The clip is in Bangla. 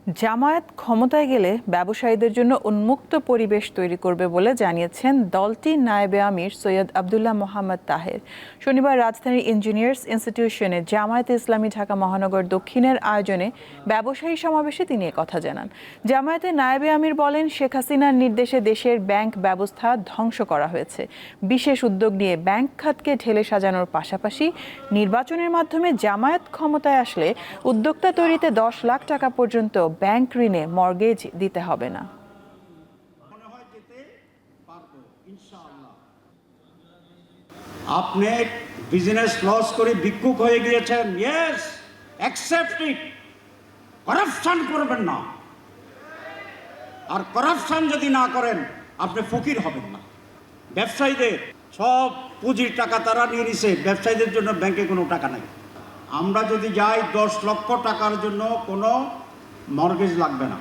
জামায়াত ক্ষমতায় গেলে ব্যবসায়ীদের জন্য উন্মুক্ত পরিবেশ তৈরি করবে বলে জানিয়েছেন দলটির নায়েবে আমির সৈয়দ আব্দুল্লাহ মোহাম্মদ তাহের। শনিবার রাজধানীর ইঞ্জিনিয়ার্স ইনস্টিটিউশনে জামায়াতে ইসলামী ঢাকা মহানগর দক্ষিণের আয়োজনে ব্যবসায়ী সমাবেশে তিনি একথা জানান। জামায়াতের নায়েবে আমির বলেন, শেখ হাসিনার নির্দেশে দেশের ব্যাংক ব্যবস্থা ধ্বংস করা হয়েছে। বিশেষ উদ্যোগ নিয়ে ব্যাংক খাতকে ঢেলে সাজানোর পাশাপাশি নির্বাচনের মাধ্যমে জামায়াত ক্ষমতায় আসলে উদ্যোক্তা তৈরিতে 10 লাখ টাকা পর্যন্ত ব্যাংক ঋণে মর্গেজ দিতে হবে না। আপনি বিজনেস লস করে ভিক্ষুক হয়ে গিয়েছেন, ইয়েস, অ্যাকসেপ্ট ইট। করাপশন করবেন না, আর করাপশন যদি না করেন আপনি ফকির হবেন না। ব্যবসায়ীদের সব পুঁজির টাকা তারা নিয়ে নিছে, ব্যবসায়ীদের জন্য ব্যাংকে কোনো টাকা নাই। আমরা যদি যাই 10 লক্ষ টাকার জন্য কোনো মর্গেজ লাগবে না।